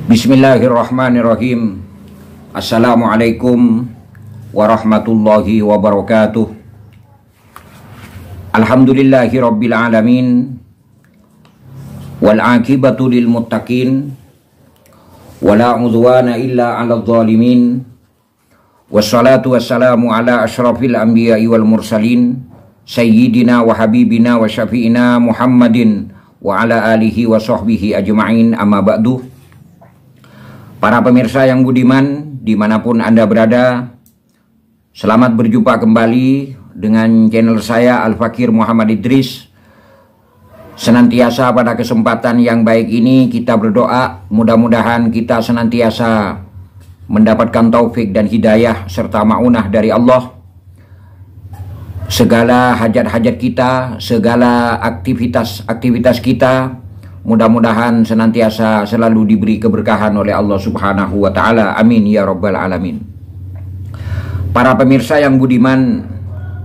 Bismillahirrahmanirrahim. Assalamualaikum warahmatullahi wabarakatuh. Alhamdulillahi rabbil alamin. Wal aqibatu lil muttaqin. Wala udwana illa 'alal zalimin. Wassalatu wassalamu ala asyrafil anbiya'i wal mursalin, sayyidina wa habibina wa syafi'ina Muhammadin wa ala alihi wa sahbihi ajma'in, amma ba'du. Para pemirsa yang budiman, dimanapun Anda berada, selamat berjumpa kembali dengan channel saya Al-Fakir Muhammad Idris. Senantiasa pada kesempatan yang baik ini kita berdoa, mudah-mudahan kita senantiasa mendapatkan taufik dan hidayah serta ma'unah dari Allah. Segala hajat-hajat kita, segala aktivitas kita, mudah-mudahan senantiasa selalu diberi keberkahan oleh Allah Subhanahu wa Ta'ala. Amin ya Rabbal Alamin. Para pemirsa yang budiman,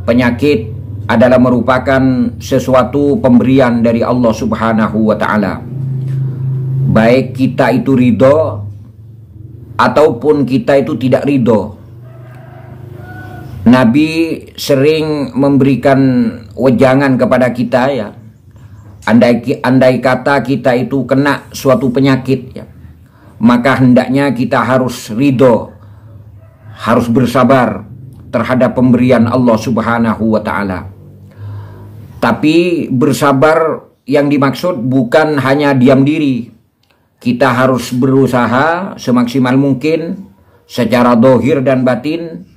penyakit adalah merupakan sesuatu pemberian dari Allah Subhanahu wa Ta'ala. Baik kita itu ridho ataupun kita itu tidak ridho. Nabi sering memberikan wejangan kepada kita, ya. Andai kata kita itu kena suatu penyakit, ya, maka hendaknya kita harus ridho, harus bersabar terhadap pemberian Allah Subhanahu wa Ta'ala. Tapi bersabar yang dimaksud bukan hanya diam diri. Kita harus berusaha semaksimal mungkin secara dohir dan batin.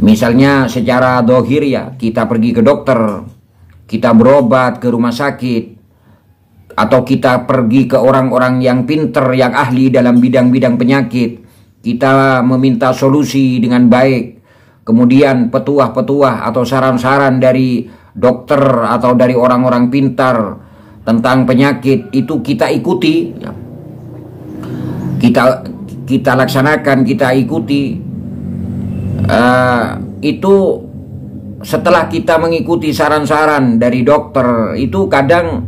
Misalnya secara dohir, ya, kita pergi ke dokter, kita berobat ke rumah sakit, atau kita pergi ke orang-orang yang pinter, yang ahli dalam bidang-bidang penyakit. Kita meminta solusi dengan baik. Kemudian petuah-petuah atau saran-saran dari dokter atau dari orang-orang pintar tentang penyakit itu kita ikuti, kita laksanakan, kita ikuti. Itu setelah kita mengikuti saran-saran dari dokter, itu kadang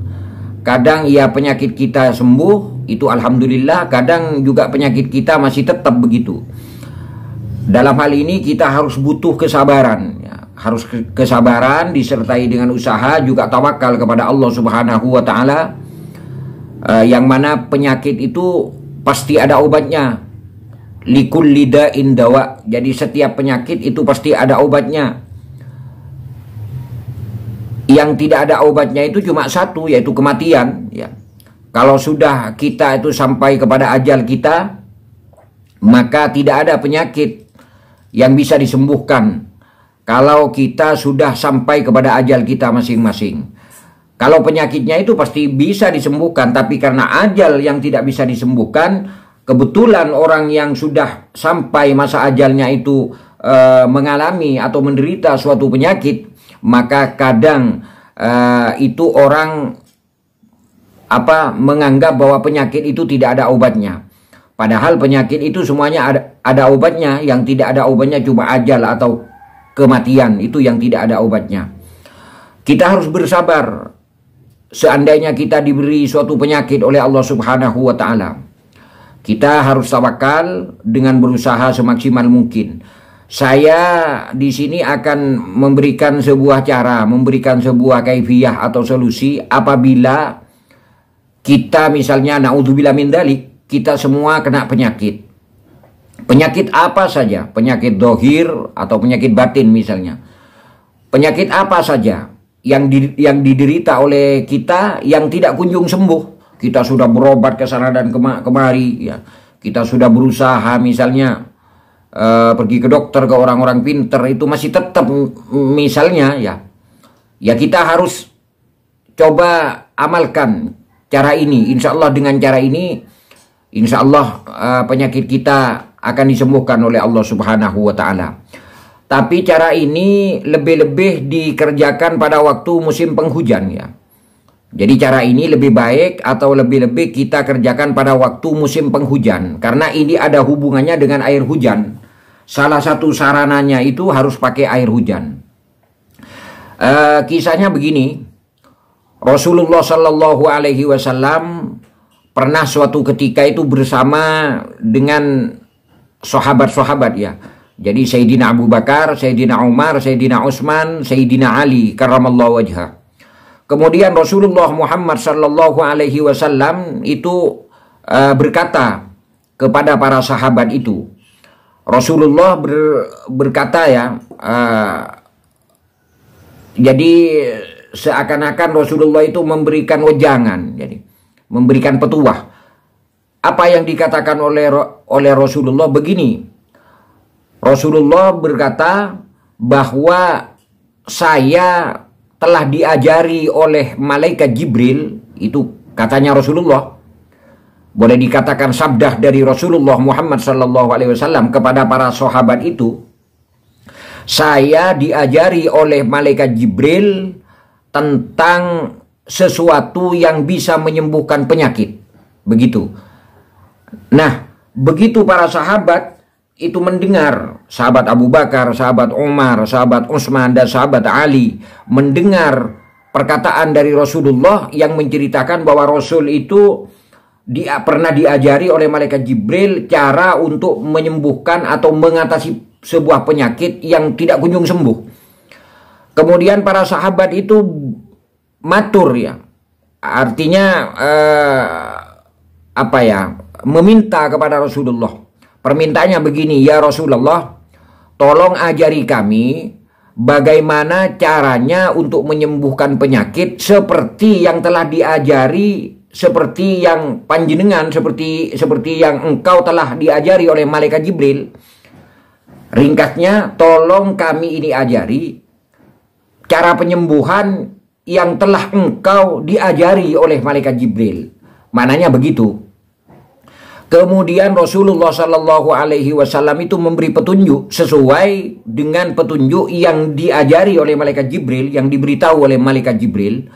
ya penyakit kita sembuh, itu alhamdulillah. Kadang juga penyakit kita masih tetap begitu. Dalam hal ini kita harus butuh kesabaran, ya. Harus kesabaran disertai dengan usaha, juga tawakal kepada Allah Subhanahu wa Ta'ala. Yang mana penyakit itu pasti ada obatnya. Likulli da'in dawa. Jadi setiap penyakit itu pasti ada obatnya. Yang tidak ada obatnya itu cuma satu, yaitu kematian, ya. Kalau sudah kita itu sampai kepada ajal kita, maka tidak ada penyakit yang bisa disembuhkan kalau kita sudah sampai kepada ajal kita masing-masing. Kalau penyakitnya itu pasti bisa disembuhkan, tapi karena ajal yang tidak bisa disembuhkan, kebetulan orang yang sudah sampai masa ajalnya itu mengalami atau menderita suatu penyakit, maka kadang itu orang menganggap bahwa penyakit itu tidak ada obatnya. Padahal penyakit itu semuanya ada obatnya. Yang tidak ada obatnya cuma ajal atau kematian, itu yang tidak ada obatnya. Kita harus bersabar seandainya kita diberi suatu penyakit oleh Allah Subhanahu wa Ta'ala. Kita harus tawakal dengan berusaha semaksimal mungkin. Saya di sini akan memberikan sebuah cara, memberikan sebuah kaifiyah atau solusi apabila kita misalnya naudzubillah min dzalik, kita semua kena penyakit. Penyakit apa saja, penyakit dohir atau penyakit batin misalnya. Penyakit apa saja yang diderita oleh kita yang tidak kunjung sembuh. Kita sudah berobat ke sana dan kemari, ya. Kita sudah berusaha misalnya pergi ke dokter, ke orang-orang pinter, itu masih tetap misalnya, ya kita harus coba amalkan cara ini. Insya Allah dengan cara ini, insya Allah penyakit kita akan disembuhkan oleh Allah Subhanahu wa Ta'ala. Tapi cara ini lebih-lebih dikerjakan pada waktu musim penghujan, ya. Jadi cara ini lebih baik atau lebih-lebih kita kerjakan pada waktu musim penghujan, karena ini ada hubungannya dengan air hujan. Salah satu sarananya itu harus pakai air hujan. Kisahnya begini, Rasulullah Shallallahu Alaihi Wasallam pernah suatu ketika itu bersama dengan sahabat-sahabat ya. Jadi Sayyidina Abu Bakar, Sayyidina Umar, Sayyidina Utsman, Sayyidina Ali karramallahu wajhah. Kemudian Rasulullah Muhammad sallallahu alaihi wasallam itu berkata kepada para sahabat itu. Rasulullah berkata ya, jadi seakan-akan Rasulullah itu memberikan wejangan, jadi memberikan petuah. Apa yang dikatakan oleh Rasulullah begini. Rasulullah berkata bahwa saya telah diajari oleh malaikat Jibril, itu katanya Rasulullah. Boleh dikatakan sabda dari Rasulullah Muhammad SAW kepada para sahabat itu. Saya diajari oleh malaikat Jibril tentang sesuatu yang bisa menyembuhkan penyakit. Begitu. Nah, begitu para sahabat itu mendengar, sahabat Abu Bakar, sahabat Umar, sahabat Utsman, dan sahabat Ali mendengar perkataan dari Rasulullah yang menceritakan bahwa Rasul itu pernah diajari oleh malaikat Jibril cara untuk menyembuhkan atau mengatasi sebuah penyakit yang tidak kunjung sembuh. Kemudian para sahabat itu matur ya, artinya meminta kepada Rasulullah. Permintaannya begini, ya Rasulullah, tolong ajari kami bagaimana caranya untuk menyembuhkan penyakit seperti yang telah diajari, seperti yang panjenengan, seperti yang engkau telah diajari oleh malaikat Jibril. Ringkasnya, tolong kami ini ajari cara penyembuhan yang telah engkau diajari oleh malaikat Jibril. Mananya begitu. Kemudian Rasulullah Shallallahu Alaihi Wasallam itu memberi petunjuk sesuai dengan petunjuk yang diajari oleh malaikat Jibril, yang diberitahu oleh malaikat Jibril.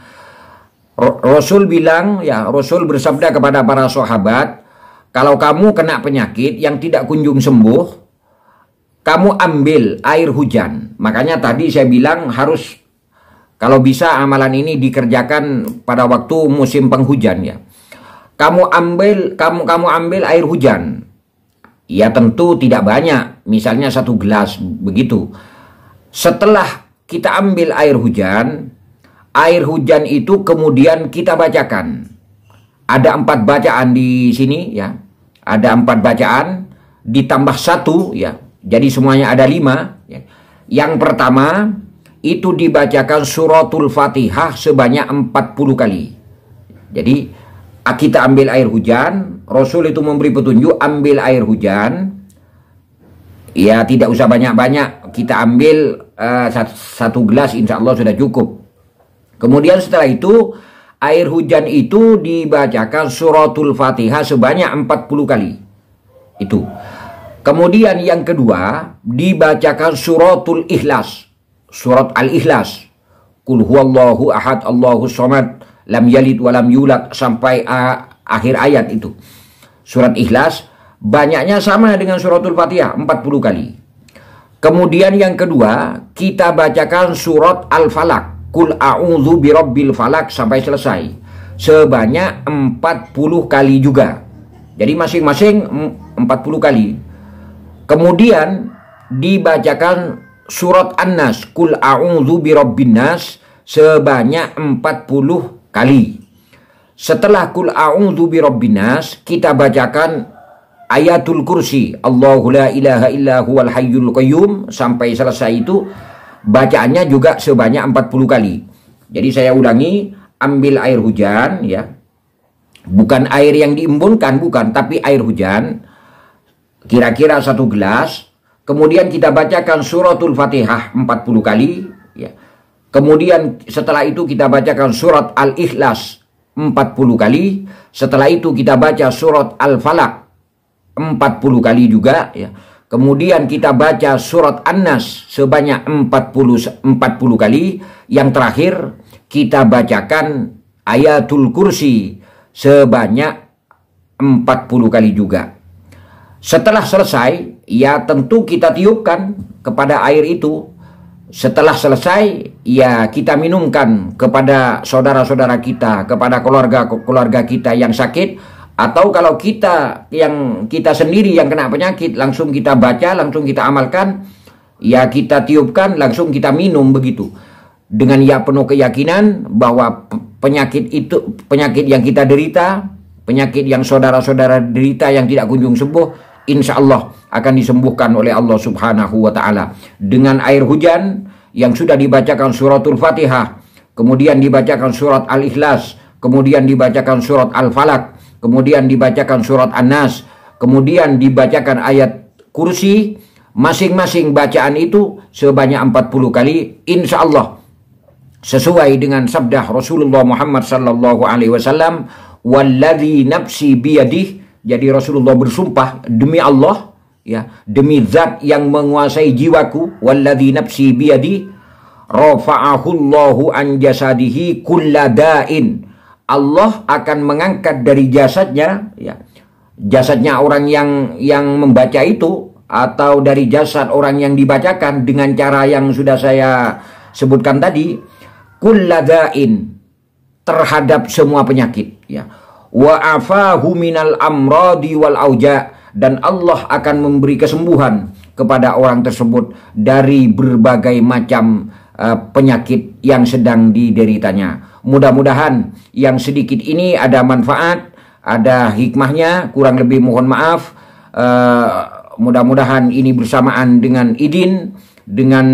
Rasul bilang, ya Rasul bersabda kepada para sahabat, kalau kamu kena penyakit yang tidak kunjung sembuh, kamu ambil air hujan. Makanya tadi saya bilang harus, kalau bisa amalan ini dikerjakan pada waktu musim penghujan ya. Kamu ambil air hujan. Ya tentu tidak banyak, misalnya 1 gelas begitu. Setelah kita ambil air hujan itu kemudian kita bacakan. Ada 4 bacaan di sini ya. Ada 4 bacaan ditambah 1 ya. Jadi semuanya ada 5 ya. Yang pertama itu dibacakan suratul Fatihah sebanyak 40 kali. Jadi kita ambil air hujan, Rasul itu memberi petunjuk, ambil air hujan, ya tidak usah banyak-banyak, kita ambil 1 gelas insya Allah sudah cukup. Kemudian setelah itu, air hujan itu dibacakan suratul Fatihah sebanyak 40 kali. Itu. Kemudian yang kedua, dibacakan suratul Ikhlas, surat Al-Ikhlas. Qul huwallahu ahad, Allahus samad, lam yalid walam yulad, sampai akhir ayat itu. Surat Ikhlas banyaknya sama dengan suratul Fatihah 40 kali. Kemudian yang kedua, kita bacakan surat Al-Falaq, Qul a'udzu birabbil falaq, sampai selesai sebanyak 40 kali juga. Jadi masing-masing 40 kali. Kemudian dibacakan surat An-Nas, Qul a'udzu birabbin nas, sebanyak 40 kali. Setelah Qul a'udzu birabbin nas, kita bacakan ayatul kursi, Allahu la ilaha illa huwal hayyul qayyum, sampai selesai itu bacaannya juga sebanyak 40 kali. Jadi saya ulangi, ambil air hujan ya. Bukan air yang diembunkan, bukan, tapi air hujan. Kira-kira 1 gelas. Kemudian kita bacakan suratul Fatihah 40 kali ya. Kemudian setelah itu kita bacakan surat Al-Ikhlas 40 kali. Setelah itu kita baca surat Al-Falaq 40 kali juga ya. Kemudian kita baca surat An-Nas sebanyak 40 kali. Yang terakhir kita bacakan ayatul kursi sebanyak 40 kali juga. Setelah selesai, ya tentu kita tiupkan kepada air itu. Setelah selesai, ya kita minumkan kepada saudara-saudara kita, kepada keluarga kita yang sakit, Atau kalau kita sendiri yang kena penyakit, langsung kita baca, langsung kita amalkan, ya kita tiupkan, langsung kita minum begitu. Dengan penuh keyakinan bahwa penyakit yang kita derita, penyakit yang saudara-saudara derita yang tidak kunjung sembuh, insya Allah akan disembuhkan oleh Allah Subhanahu wa Ta'ala. Dengan air hujan yang sudah dibacakan suratul Fatihah, kemudian dibacakan surat Al-Ikhlas, kemudian dibacakan surat Al-Falaq, kemudian dibacakan surat An-Nas, kemudian dibacakan ayat kursi, masing-masing bacaan itu sebanyak 40 kali, insya Allah sesuai dengan sabda Rasulullah Muhammad sallallahu alaihi wasallam, walladzi nafsi biyadih. Jadi Rasulullah bersumpah demi Allah, ya, demi zat yang menguasai jiwaku, walladzi nafsi biyadih, rafa'ahu Allahu an jasadihi kullada'in. Allah akan mengangkat dari jasadnya, ya, jasadnya orang yang membaca itu, atau dari jasad orang yang dibacakan dengan cara yang sudah saya sebutkan tadi, kulladain, terhadap semua penyakit, ya. Wa afahu minal amradi wal auja, dan Allah akan memberi kesembuhan kepada orang tersebut dari berbagai macam penyakit yang sedang dideritanya. Mudah-mudahan yang sedikit ini ada manfaat, ada hikmahnya, kurang lebih mohon maaf. Mudah-mudahan ini bersamaan dengan idin, dengan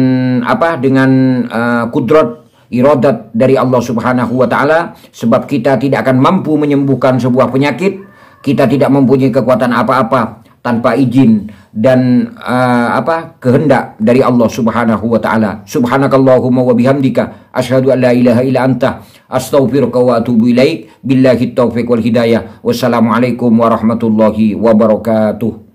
kudrat, iradat dari Allah Subhanahu wa Ta'ala, sebab kita tidak akan mampu menyembuhkan sebuah penyakit, kita tidak mempunyai kekuatan apa-apa tanpa izin dan kehendak dari Allah Subhanahu wa Ta'ala. Subhanakallahumma wa bihamdika asyhadu an la ilaha illa anta astaghfiruka wa atubu ilaik. Billahi taufiq wal hidayah. Wassalamualaikum warahmatullahi wabarakatuh.